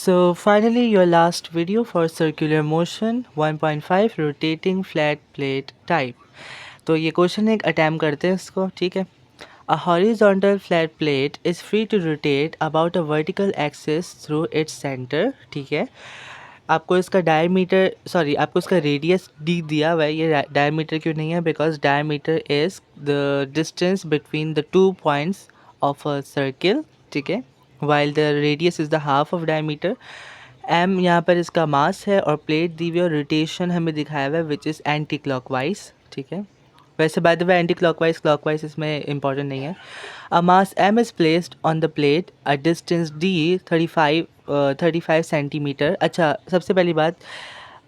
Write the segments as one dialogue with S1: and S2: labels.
S1: So finally your last video for circular motion 1.5 rotating flat plate type. तो ये question एक attempt करते हैं इसको, ठीक है. A horizontal flat plate is free to rotate about a vertical axis through its center, ठीक है. आपको इसका डायमीटर आपको इसका रेडियस डी दिया हुआ है. ये डायमीटर क्यों नहीं है? Because diameter is the distance between the 2 points of a circle, ठीक है. While the radius is the half of diameter. Um यहाँ पर इसका मास है और प्लेट दी हुई और रोटेशन हमें दिखाया हुआ है विच इज़ एंटी क्लॉकवाइज, ठीक है. वैसे by the way anticlockwise इसमें इंपॉर्टेंट नहीं है. A mass M is placed on the plate a distance D 35 centimetre. अच्छा, सबसे पहली बात,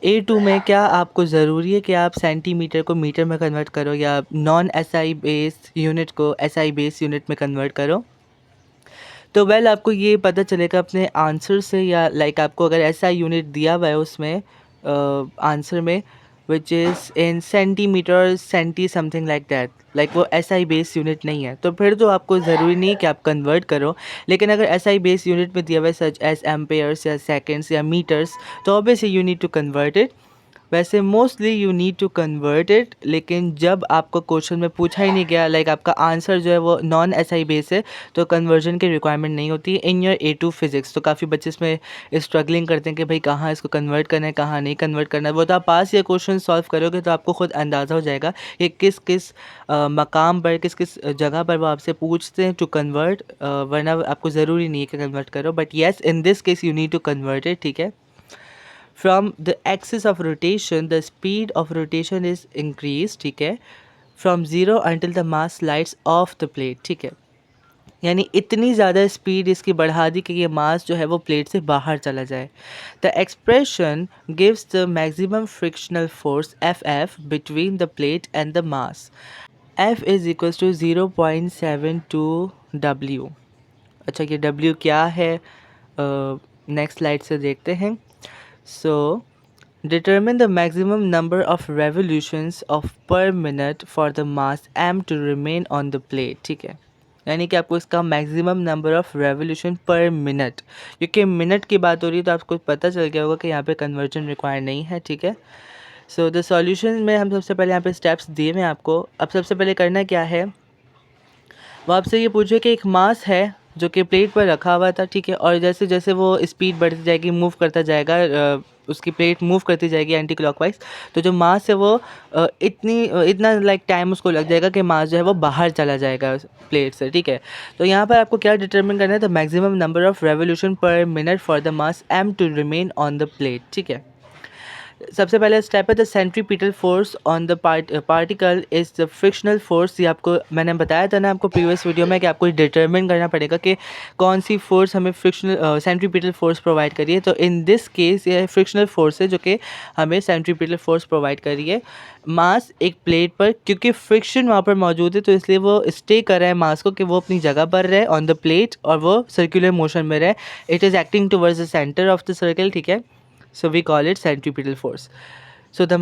S1: A2 में क्या आपको ज़रूरी है कि आप सेंटीमीटर को मीटर में कन्वर्ट करो या नॉन SI बेस यूनिट को SI बेस यूनिट में कन्वर्ट करो? तो आपको ये पता चलेगा अपने आंसर से, या आपको अगर ऐसा यूनिट दिया हुआ है उसमें आंसर में which is in centimetre centi something like that, वो SI बेस यूनिट नहीं है, तो फिर तो आपको ज़रूरी नहीं कि आप कन्वर्ट करो. लेकिन अगर SI बेस यूनिट में दिया हुआ है सच एज एम्पेयर्स या सेकेंड्स या मीटर्स, तो obviously you need to convert it. वैसे mostly you need to convert it, लेकिन जब आपको क्वेश्चन में पूछा ही नहीं गया, आपका आंसर जो है वो नॉन SI बेस है, तो कन्वर्जन की रिक्वायरमेंट नहीं होती इन योर A2 फिज़िक्स. तो काफ़ी बच्चे इसमें स्ट्रगलिंग करते हैं कि भाई कहाँ इसको कन्वर्ट करना है, कहाँ नहीं कन्वर्ट करना है. वो तो आप पास ये क्वेश्चन सॉल्व करोगे तो आपको खुद अंदाज़ा हो जाएगा कि किस किस मकाम पर, किस किस जगह पर वो आपसे पूछते हैं टू कन्वर्ट. वरना आपको ज़रूरी नहीं है कि कन्वर्ट करो, but yes in this case you need to convert it, ठीक है. From the axis of rotation, the speed of rotation is increased, ठीक है, from 0 until the mass slides off the plate, ठीक है. यानी इतनी ज़्यादा स्पीड इसकी बढ़ा दी कि ये मास जो है वो प्लेट से बाहर चला जाए. The expression gives the maximum frictional force FF between the plate and the mass. F is equals to 0.72 W. अच्छा, ये W क्या है? नेक्स्ट स्लाइड से देखते हैं. So, determine the maximum number of revolutions of per minute for the mass m to remain on the plate, ठीक है. यानी कि आपको इसका maximum number of revolution per minute, क्योंकि मिनट की बात हो रही है तो आपको पता चल गया होगा कि यहाँ पे कन्वर्जन रिक्वायर नहीं है, ठीक है. सो द सॉल्यूशन में हम सबसे पहले यहाँ पे स्टेप्स दिए हुए हैं आपको. अब सबसे पहले करना क्या है, वो आपसे ये पूछे कि एक मास है जो कि प्लेट पर रखा हुआ था, ठीक है, और जैसे जैसे वो स्पीड बढ़ती जाएगी, मूव करता जाएगा, उसकी प्लेट मूव करती जाएगी एंटी क्लॉकवाइज, तो जो मास है वो इतना टाइम उसको लग जाएगा कि मास जो है वो बाहर चला जाएगा प्लेट से, ठीक है. तो यहाँ पर आपको क्या डिटरमिन करना है, the maximum number of revolution per minute for the mass m to remain on the plate, ठीक है. सबसे पहले स्टेप है the centripetal force on the particle is the frictional force. ये आपको मैंने बताया था ना आपको प्रीवियस वीडियो में कि आपको डिटरमिन करना पड़ेगा कि कौन सी फोर्स हमें फ्रिक्शनल सेंट्रीपिटल फोर्स प्रोवाइड करी है. तो इन दिस केस ये फ्रिक्शनल फोर्स है जो कि हमें सेंट्रीपिटल फोर्स प्रोवाइड करी है. मास एक प्लेट पर, क्योंकि फ्रिक्शन वहाँ पर मौजूद है तो इसलिए वो स्टे कर रहा है मास को कि वो अपनी जगह पर रहे ऑन द प्लेट और वो सर्कुलर मोशन में रहे. It is acting towards the centre of the circle, ठीक है. So we call it centripetal force. So the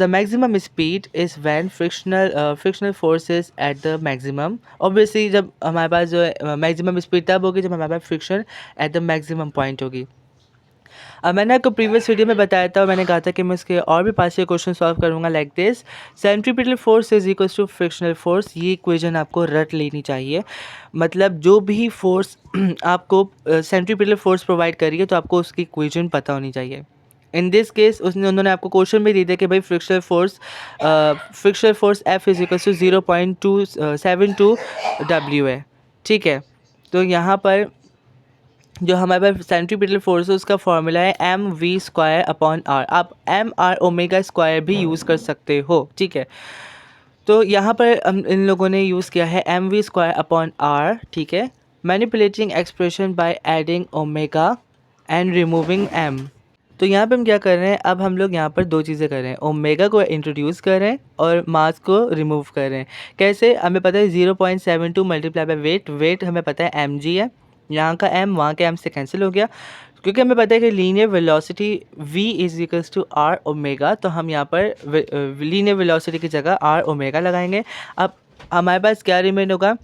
S1: maximum speed is when frictional force is at the maximum. Obviously जब हमारे पास जो है maximum speed तब होगी जब हमारे पास friction at the maximum point होगी. अब मैंने आपको प्रीवियस वीडियो में बताया था और मैंने कहा था कि मैं इसके और भी 5-6 क्वेश्चन सॉल्व करूँगा like this. Centripetal force is equals to frictional force. ये इक्वेशन आपको रट लेनी चाहिए. मतलब जो भी फोर्स आपको सेंट्रीपिटल फोर्स प्रोवाइड करिए तो आपको उसकी इक्वेशन पता होनी चाहिए. इन दिस केस उन्होंने आपको क्वेश्चन भी दी दिया कि भाई frictional force F is equals to 0.272 W है, ठीक है. तो यहाँ पर जो हमारे पास सेंट्रीपिटल फोर्स है उसका फॉर्मूला है mv²/r. आप mr ओमेगा स्क्वायर भी यूज़ कर सकते हो, ठीक है. तो यहाँ पर इन लोगों ने यूज़ किया है mv²/r, ठीक है. Manipulating expression by adding omega and removing m. तो यहाँ पे हम क्या कर रहे हैं, अब हम लोग यहाँ पर दो चीज़ें कर रहे हैं, ओमेगा को इंट्रोड्यूस कर रहे हैं और मास को रिमूव कर रहे हैं. कैसे? हमें पता है 0.72 मल्टीप्लाई बाय वेट हमें पता है mg है. यहाँ का m वहाँ के m से कैंसिल हो गया, क्योंकि हमें पता है कि linear velocity v is equals to r omega. तो हम यहाँ पर लीनियर वेलोसिटी की जगह r ओमेगा लगाएंगे. अब हमारे पास क्या रिमेन होगा,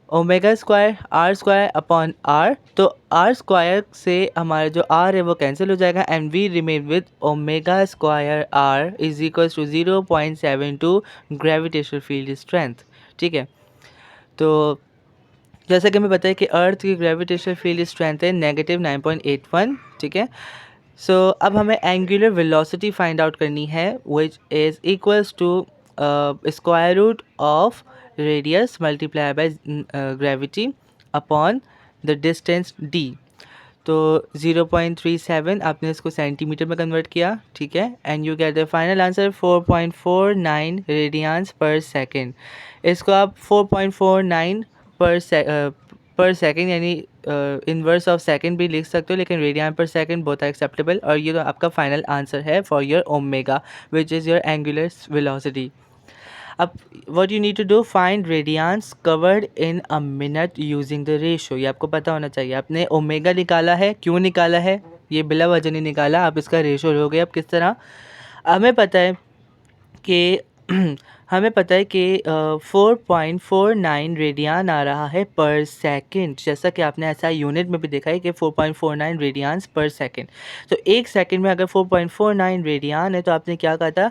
S1: omega square R square upon R, तो आर स्क्वायर से हमारा जो आर है वो कैंसिल हो जाएगा and we remain with omega square R is equals to 0.72 gravitational field strength. ठीक है, तो जैसा कि हमें पता है कि अर्थ की ग्रेविटेशनल फील्ड स्ट्रेंथ है -9.81। ठीक है, सो अब हमें एंगुलर वेलोसिटी फाइंड आउट करनी है which is equals to square root of radius multiply by gravity upon the distance d। तो 0.37 आपने इसको सेंटीमीटर में कन्वर्ट किया। ठीक है, and you get the final answer 4.49 radiance पर सेकेंड। इसको आप 4.49 पर सेकेंड यानी इनवर्स ऑफ सेकेंड भी लिख सकते हो, लेकिन रेडियन पर सेकेंड बोथ आर एक्सेप्टेबल। और ये तो आपका फाइनल आंसर है for your omega which is your angular velocity. अब what you need to do, find radians covered in a minute using the ratio. ये आपको पता होना चाहिए। आपने ओमेगा निकाला है, क्यों निकाला है, ये बिला वजह नहीं निकाला, आप इसका रेशो लोगे। अब किस तरह, हमें पता है कि हमें पता है कि 4.49 रेडियन आ रहा है पर सेकंड, जैसा कि आपने ऐसा यूनिट में भी देखा है कि 4.49 रेडियंस पर सेकंड। तो एक सेकंड में अगर 4.49 रेडियन है तो आपने क्या कहा था,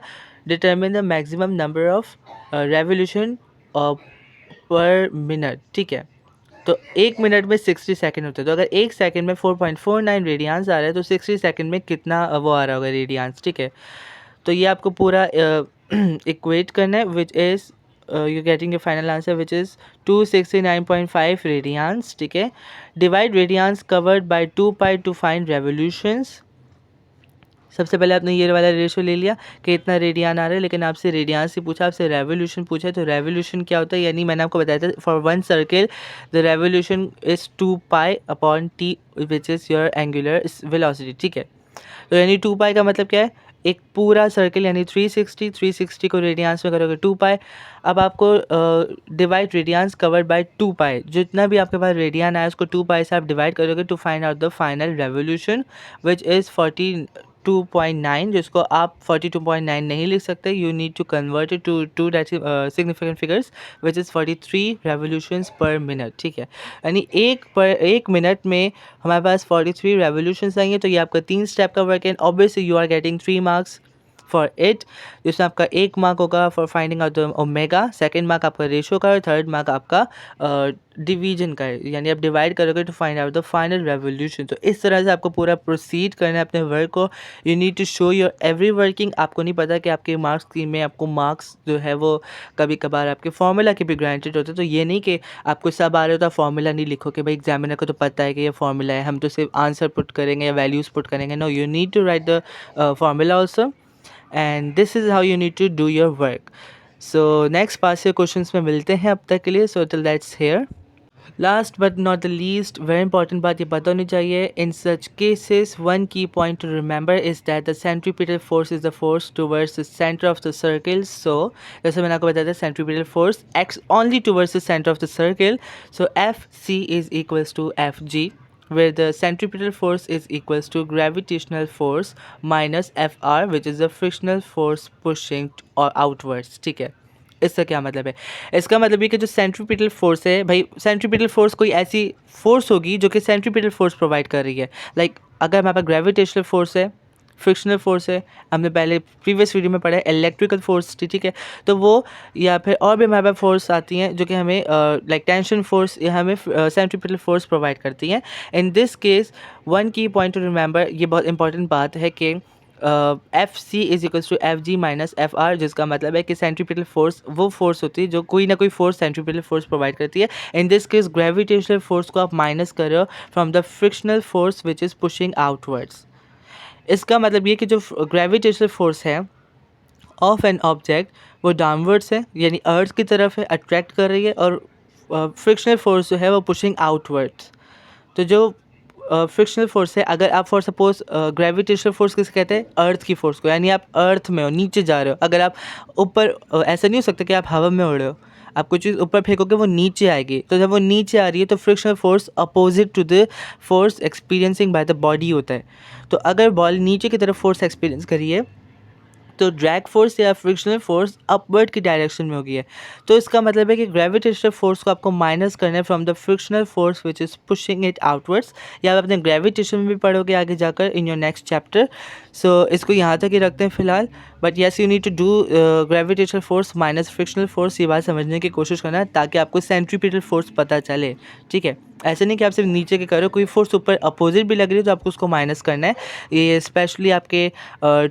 S1: determine the maximum number of revolution per minute. ठीक है, तो एक मिनट में 60 सेकंड होते हैं, तो अगर एक सेकंड में 4.49 रेडियंस आ रहा है तो 60 सेकंड में कितना वो आ रहा होगा रेडियंस। ठीक है, तो ये आपको पूरा इक्वेट करना है which is you getting your final answer which is 269.5 radians. ठीक है, divide radians covered by 2 pi to find revolutions. सबसे पहले आपने ये वाला रेशो ले लिया कि इतना रेडियन आ रहा है, लेकिन आपसे रेडियंस से पूछा, आपसे रेवोल्यूशन पूछा, तो रेवोल्यूशन क्या होता है, यानी मैंने आपको बताया था for one circle the revolution is 2 pi upon T which is your angular velocity. ठीक है, तो यानी 2 पाई का मतलब क्या है, एक पूरा सर्किल यानी 360 को रेडियंस में करोगे 2 पाई। अब आपको डिवाइड रेडियंस कवर्ड बाय 2 पाई, जितना भी आपके पास रेडियन आया उसको 2 पाई से आप डिवाइड करोगे to find out the final revolution which is 42.9, जिसको आप 42.9 नहीं लिख सकते, you need to convert it to significant figures which is 43 revolutions per minute. ठीक है, यानी एक मिनट में हमारे पास 43 रेवोल्यूशंस आएंगे। तो ये आपका 3 स्टेप का वर्क है। Obviously you are getting 3 marks for it, जिसमें आपका 1 मार्क होगा for finding out the omega, second mark आपका रेशो का, और थर्ड मार्क आपका डिवीजन का है, यानी आप डिवाइड करोगे to find out the final revolution. तो इस तरह से आपको पूरा प्रोसीड करना है अपने वर्क को। You need to show your every working. आपको नहीं पता कि आपके मार्क्स स्कीम में आपको मार्क्स जो है वो कभी कभार आपके फॉर्मूला के भी ग्रांटेड होते हैं। तो ये नहीं कि आपको सब आ रहे हो तो फॉर्मूला नहीं लिखो कि भाई एग्जामिनर को तो पता है कि ये फॉर्मूला है, हम तो सिर्फ आंसर पुट करेंगे या वैल्यूज़ पुट करेंगे। No, you need to write the formula also, and this is how you need to do your work. So next पास से क्वेश्चंस में मिलते हैं अब तक के लिए। So till that's here. Last but not the least, very important बात ये पता होनी चाहिए, in such cases one key point to remember is that the centripetal force is the force towards the centre of the circle. So जैसे मैंने आपको बताया था, centripetal force acts only towards the centre of the circle. So F C is equals to F G, where the centripetal force is equals to gravitational force minus Fr, which is the frictional force pushing or outwards। ठीक है, इसका क्या मतलब है, इसका मतलब ये कि जो सेंट्रीपिटल फोर्स है, भाई सेंट्रीपिटल फोर्स कोई ऐसी फोर्स होगी जो कि सेंट्रीपिटल फोर्स प्रोवाइड कर रही है। लाइक अगर हमारे पास ग्रेविटेशनल फोर्स है, फ्रिक्शनल फोर्स है, हमने पहले प्रीवियस वीडियो में पढ़ा है इलेक्ट्रिकल फोर्स, ठीक है, तो वो, या फिर और भी हमारे पास फोर्स आती हैं जो कि हमें लाइक टेंशन फोर्स या हमें सेंट्रीपिटल फोर्स प्रोवाइड करती हैं। In this case one key point to remember, ये बहुत इंपॉर्टेंट बात है कि F C is equals to F G minus F R, जिसका मतलब है कि सेंट्रीपिटल फोर्स वो फोर्स होती है जो कोई ना कोई फोर्स सेंट्रीपिटल फोर्स प्रोवाइड करती है। इन दिस केस ग्रेविटेशनल फोर्स को आप माइनस कर रहे हो from the frictional force which is pushing outwards. इसका मतलब ये कि जो ग्रेविटेशनल फोर्स है ऑफ एन ऑब्जेक्ट वो डाउनवर्ड्स है, यानी अर्थ की तरफ है, अट्रैक्ट कर रही है, और फ्रिक्शनल फोर्स जो है वो पुशिंग आउटवर्ड्स। तो जो फ्रिक्शनल फोर्स है, अगर आप फॉर सपोज ग्रेविटेशनल फोर्स किसे कहते हैं, अर्थ की फोर्स को, यानी आप अर्थ में हो, नीचे जा रहे हो, अगर आप ऊपर ऐसा नहीं हो सकता कि आप हवा में उड़ रहे हो, आप कुछ चीज़ ऊपर फेंकोगे वो नीचे आएगी, तो जब वो नीचे आ रही है तो frictional force opposite to the force experiencing by the body होता है। तो अगर बॉल नीचे की तरफ फोर्स एक्सपीरियंस करिए तो ड्रैग फोर्स या फ्रिक्शनल फोर्स अपवर्ड की डायरेक्शन में होगी है। तो इसका मतलब है कि ग्रेविटेशनल फोर्स को आपको माइनस करना है from the frictional force which is pushing it outwards. या आप अपने ग्रेविटेशन में भी पढ़ोगे आगे जाकर in your next chapter. So इसको यहाँ तक ही रखते हैं फिलहाल। But yes you need to do gravitational force minus frictional force, ये बात समझने की कोशिश करना है ताकि आपको सेंट्रीपिटल फोर्स पता चले। ठीक है, ऐसे नहीं कि आप सिर्फ नीचे के करो, कोई फोर्स ऊपर अपोजिट भी लग रही है तो आपको उसको माइनस करना है। ये स्पेशली आपके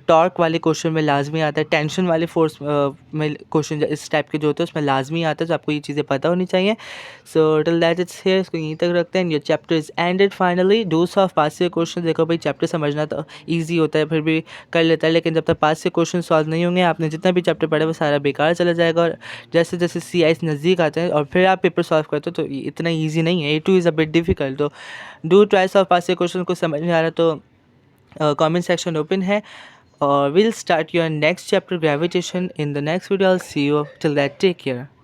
S1: टॉर्क वाले क्वेश्चन में लाजमी आता है, टेंशन वाले फोर्स में क्वेश्चन इस टाइप के जो होते हैं उसमें लाजमी आता है, तो आपको ये चीज़ें पता होनी चाहिए। So till that it's here, इसको यहीं तक रखते हैं। Your chapter is ended finally. डू ऑफ पास से क्वेश्चन, देखो भाई चैप्टर समझना तो ईजी होता है, फिर भी कर लेता है, लेकिन जब तक पास से क्वेश्चन सॉल्व नहीं होंगे आपने जितना भी चैप्टर पढ़ा वो सारा बेकार चला जाएगा। और जैसे जैसे CIs नज़दीक आते हैं और फिर आप पेपर सॉल्व करते हो तो इतना ईजी नहीं है। A2 is a bit difficult. तो डू ट्राई सॉल्व पास से क्वेश्चन, को समझ नहीं आ रहा तो कमेंट सेक्शन ओपन है। और we'll start your next chapter gravitation in the next video. I'll see you. Till that, take care.